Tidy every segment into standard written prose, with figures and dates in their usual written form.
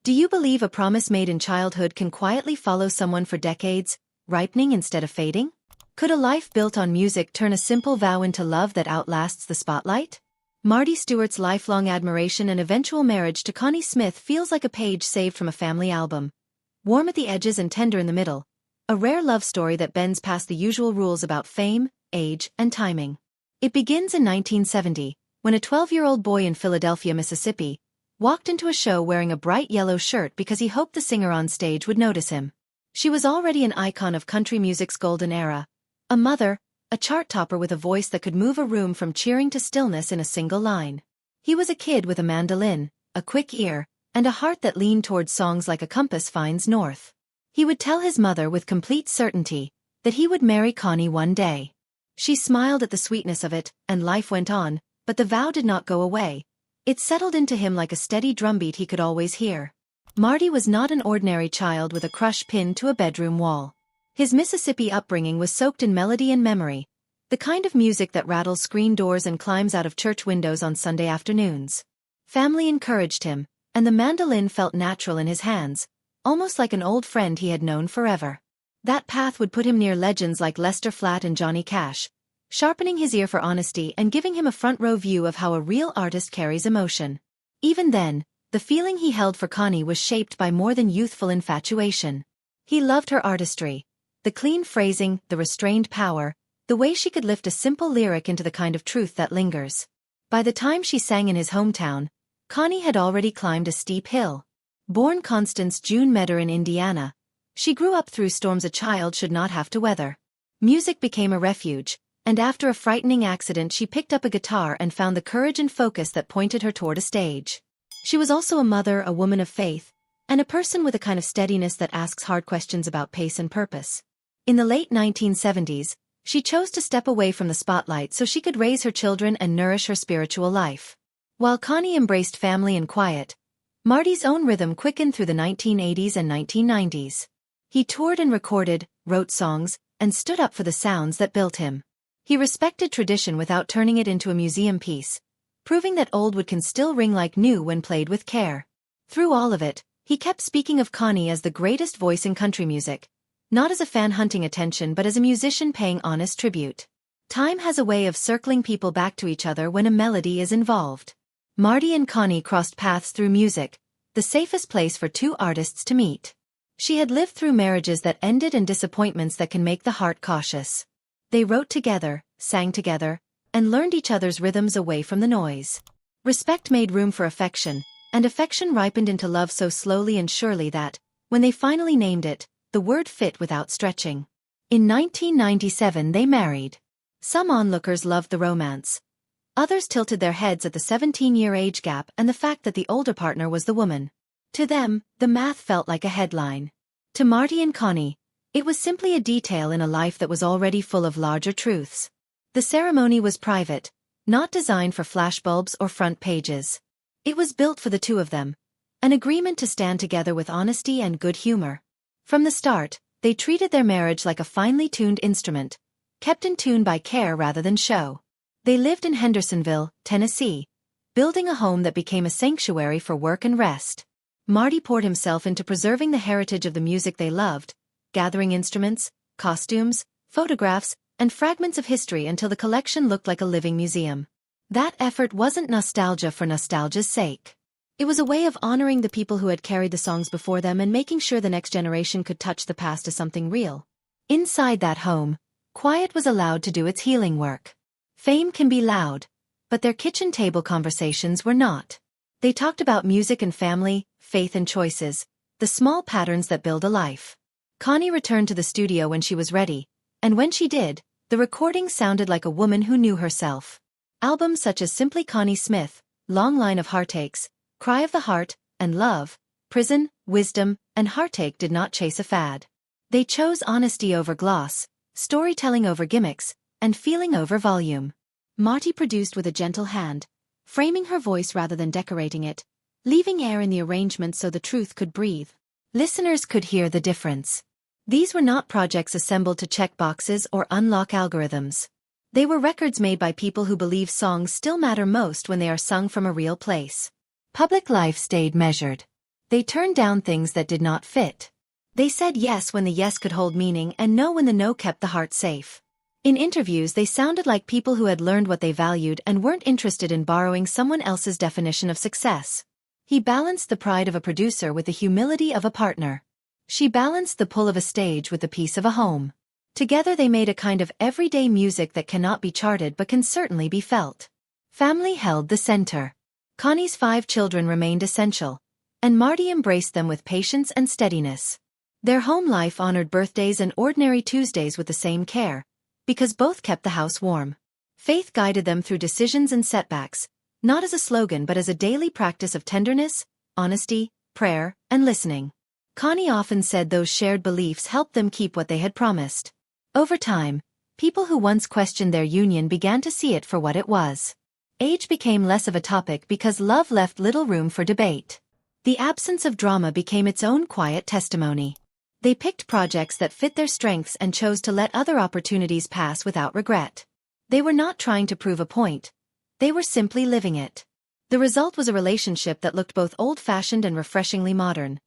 Do you believe a promise made in childhood can quietly follow someone for decades, ripening instead of fading? Could a life built on music turn a simple vow into love that outlasts the spotlight? Marty Stewart's lifelong admiration and eventual marriage to Connie Smith feels like a page saved from a family album. Warm at the edges and tender in the middle, a rare love story that bends past the usual rules about fame, age, and timing. It begins in 1970, when a 12-year-old boy in Philadelphia, Mississippi, walked into a show wearing a bright yellow shirt because he hoped the singer on stage would notice him. She was already an icon of country music's golden era, a mother, a chart topper with a voice that could move a room from cheering to stillness in a single line. He was a kid with a mandolin, a quick ear, and a heart that leaned towards songs like A Compass Finds North. He would tell his mother with complete certainty that he would marry Connie one day. She smiled at the sweetness of it, and life went on, but the vow did not go away. It settled into him like a steady drumbeat he could always hear. Marty was not an ordinary child with a crush pinned to a bedroom wall. His Mississippi upbringing was soaked in melody and memory, the kind of music that rattles screen doors and climbs out of church windows on Sunday afternoons. Family encouraged him, and the mandolin felt natural in his hands, almost like an old friend he had known forever. That path would put him near legends like Lester Flatt and Johnny Cash, sharpening his ear for honesty and giving him a front-row view of how a real artist carries emotion. Even then, the feeling he held for Connie was shaped by more than youthful infatuation. He loved her artistry, the clean phrasing, the restrained power, the way she could lift a simple lyric into the kind of truth that lingers. By the time she sang in his hometown, Connie had already climbed a steep hill. Born Constance June Meador in Indiana, she grew up through storms a child should not have to weather. Music became a refuge, and after a frightening accident she picked up a guitar and found the courage and focus that pointed her toward a stage. She was also a mother, a woman of faith, and a person with a kind of steadiness that asks hard questions about pace and purpose. In the late 1970s, she chose to step away from the spotlight so she could raise her children and nourish her spiritual life. While Connie embraced family and quiet, Marty's own rhythm quickened through the 1980s and 1990s. He toured and recorded, wrote songs, and stood up for the sounds that built him. He respected tradition without turning it into a museum piece, proving that old wood can still ring like new when played with care. Through all of it, he kept speaking of Connie as the greatest voice in country music, not as a fan hunting attention but as a musician paying honest tribute. Time has a way of circling people back to each other when a melody is involved. Marty and Connie crossed paths through music, the safest place for two artists to meet. She had lived through marriages that ended and disappointments that can make the heart cautious. They wrote together, sang together, and learned each other's rhythms away from the noise. Respect made room for affection, and affection ripened into love so slowly and surely that, when they finally named it, the word fit without stretching. In 1997 they married. Some onlookers loved the romance. Others tilted their heads at the 17-year age gap and the fact that the older partner was the woman. To them, the math felt like a headline. To Marty and Connie, it was simply a detail in a life that was already full of larger truths. The ceremony was private, not designed for flashbulbs or front pages. It was built for the two of them, an agreement to stand together with honesty and good humor. From the start, they treated their marriage like a finely tuned instrument, kept in tune by care rather than show. They lived in Hendersonville, Tennessee, building a home that became a sanctuary for work and rest. Marty poured himself into preserving the heritage of the music they loved, gathering instruments, costumes, photographs, and fragments of history until the collection looked like a living museum. That effort wasn't nostalgia for nostalgia's sake. It was a way of honoring the people who had carried the songs before them and making sure the next generation could touch the past as something real. Inside that home, quiet was allowed to do its healing work. Fame can be loud, but their kitchen table conversations were not. They talked about music and family, faith and choices, the small patterns that build a life. Connie returned to the studio when she was ready, and when she did, the recording sounded like a woman who knew herself. Albums such as Simply Connie Smith, Long Line of Heartaches, Cry of the Heart, and Love, Prison, Wisdom, and Heartache did not chase a fad. They chose honesty over gloss, storytelling over gimmicks, and feeling over volume. Marty produced with a gentle hand, framing her voice rather than decorating it, leaving air in the arrangement so the truth could breathe. Listeners could hear the difference. These were not projects assembled to check boxes or unlock algorithms. They were records made by people who believe songs still matter most when they are sung from a real place. Public life stayed measured. They turned down things that did not fit. They said yes when the yes could hold meaning and no when the no kept the heart safe. In interviews they sounded like people who had learned what they valued and weren't interested in borrowing someone else's definition of success. He balanced the pride of a producer with the humility of a partner. She balanced the pull of a stage with the peace of a home. Together they made a kind of everyday music that cannot be charted but can certainly be felt. Family held the center. Connie's 5 children remained essential, and Marty embraced them with patience and steadiness. Their home life honored birthdays and ordinary Tuesdays with the same care, because both kept the house warm. Faith guided them through decisions and setbacks, not as a slogan but as a daily practice of tenderness, honesty, prayer, and listening. Connie often said those shared beliefs helped them keep what they had promised. Over time, people who once questioned their union began to see it for what it was. Age became less of a topic because love left little room for debate. The absence of drama became its own quiet testimony. They picked projects that fit their strengths and chose to let other opportunities pass without regret. They were not trying to prove a point. They were simply living it. The result was a relationship that looked both old-fashioned and refreshingly modern.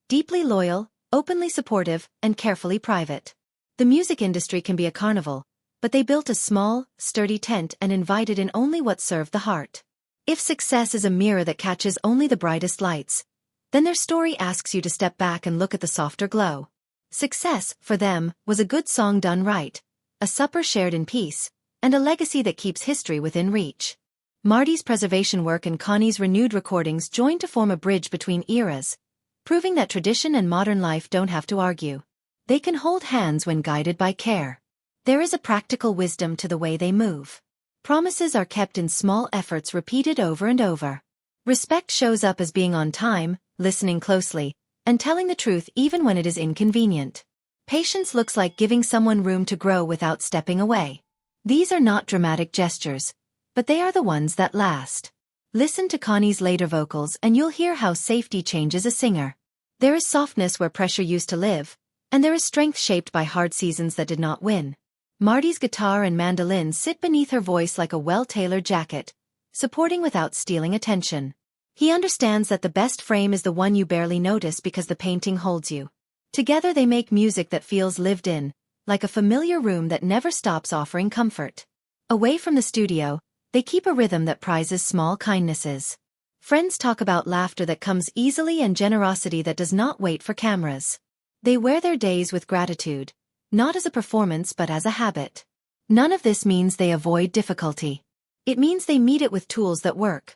Deeply loyal, openly supportive, and carefully private. The music industry can be a carnival, but they built a small, sturdy tent and invited in only what served the heart. If success is a mirror that catches only the brightest lights, then their story asks you to step back and look at the softer glow. Success, for them, was a good song done right, a supper shared in peace, and a legacy that keeps history within reach. Marty's preservation work and Connie's renewed recordings joined to form a bridge between eras, proving that tradition and modern life don't have to argue. They can hold hands when guided by care. There is a practical wisdom to the way they move. Promises are kept in small efforts repeated over and over. Respect shows up as being on time, listening closely, and telling the truth even when it is inconvenient. Patience looks like giving someone room to grow without stepping away. These are not dramatic gestures, but they are the ones that last. Listen to Connie's later vocals and you'll hear how safety changes a singer. There is softness where pressure used to live, and there is strength shaped by hard seasons that did not win. Marty's guitar and mandolin sit beneath her voice like a well-tailored jacket, supporting without stealing attention. He understands that the best frame is the one you barely notice because the painting holds you. Together they make music that feels lived in, like a familiar room that never stops offering comfort. Away from the studio, they keep a rhythm that prizes small kindnesses. Friends talk about laughter that comes easily and generosity that does not wait for cameras. They wear their days with gratitude, not as a performance but as a habit. None of this means they avoid difficulty. It means they meet it with tools that work.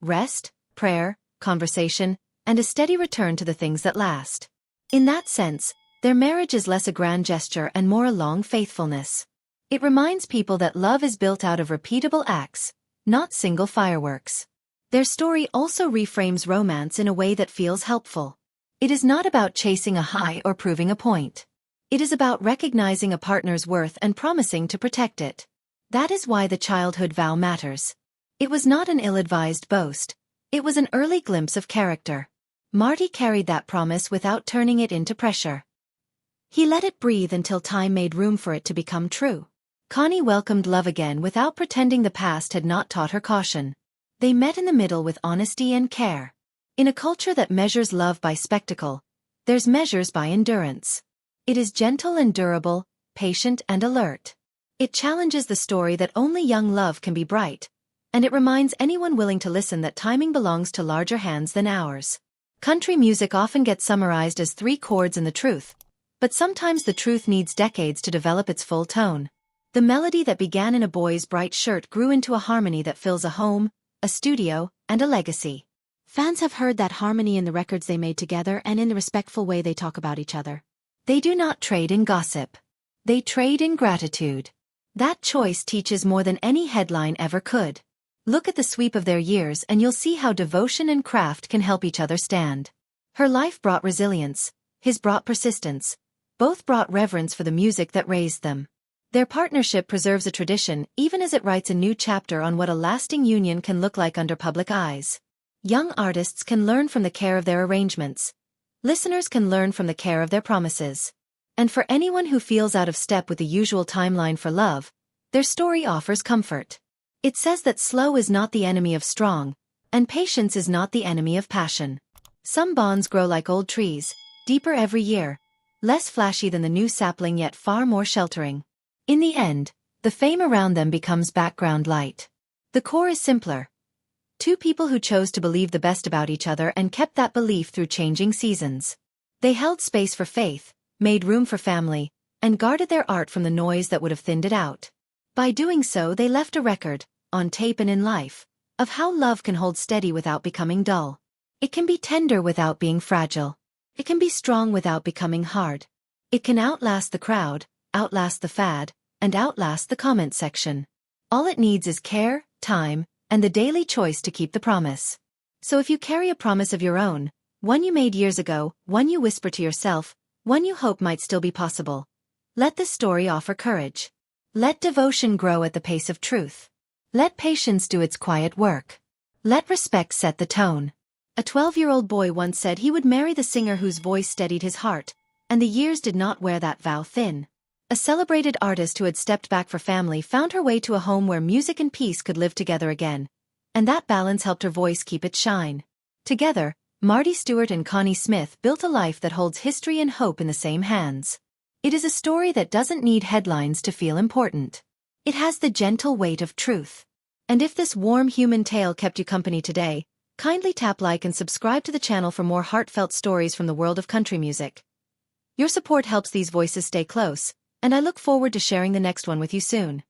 Rest, prayer, conversation, and a steady return to the things that last. In that sense, their marriage is less a grand gesture and more a long faithfulness. It reminds people that love is built out of repeatable acts, not single fireworks. Their story also reframes romance in a way that feels helpful. It is not about chasing a high or proving a point. It is about recognizing a partner's worth and promising to protect it. That is why the childhood vow matters. It was not an ill-advised boast. It was an early glimpse of character. Marty carried that promise without turning it into pressure. He let it breathe until time made room for it to become true. Connie welcomed love again without pretending the past had not taught her caution. They met in the middle with honesty and care. In a culture that measures love by spectacle, there's measures by endurance. It is gentle and durable, patient and alert. It challenges the story that only young love can be bright, and it reminds anyone willing to listen that timing belongs to larger hands than ours. Country music often gets summarized as 3 chords and the truth, but sometimes the truth needs decades to develop its full tone. The melody that began in a boy's bright shirt grew into a harmony that fills a home, a studio, and a legacy. Fans have heard that harmony in the records they made together and in the respectful way they talk about each other. They do not trade in gossip. They trade in gratitude. That choice teaches more than any headline ever could. Look at the sweep of their years and you'll see how devotion and craft can help each other stand. Her life brought resilience, his brought persistence. Both brought reverence for the music that raised them. Their partnership preserves a tradition even as it writes a new chapter on what a lasting union can look like under public eyes. Young artists can learn from the care of their arrangements. Listeners can learn from the care of their promises. And for anyone who feels out of step with the usual timeline for love, their story offers comfort. It says that slow is not the enemy of strong, and patience is not the enemy of passion. Some bonds grow like old trees, deeper every year, less flashy than the new sapling yet far more sheltering. In the end, the fame around them becomes background light. The core is simpler. Two people who chose to believe the best about each other and kept that belief through changing seasons. They held space for faith, made room for family, and guarded their art from the noise that would have thinned it out. By doing so, they left a record, on tape and in life, of how love can hold steady without becoming dull. It can be tender without being fragile. It can be strong without becoming hard. It can outlast the crowd, outlast the fad, and outlast the comment section. All it needs is care, time, and the daily choice to keep the promise. So if you carry a promise of your own, one you made years ago, one you whisper to yourself, one you hope might still be possible, let this story offer courage. Let devotion grow at the pace of truth. Let patience do its quiet work. Let respect set the tone. A 12-year-old boy once said he would marry the singer whose voice steadied his heart, and the years did not wear that vow thin. A celebrated artist who had stepped back for family found her way to a home where music and peace could live together again, and that balance helped her voice keep its shine. Together, Marty Stewart and Connie Smith built a life that holds history and hope in the same hands. It is a story that doesn't need headlines to feel important. It has the gentle weight of truth. And if this warm human tale kept you company today, kindly tap like and subscribe to the channel for more heartfelt stories from the world of country music. Your support helps these voices stay close, and I look forward to sharing the next one with you soon.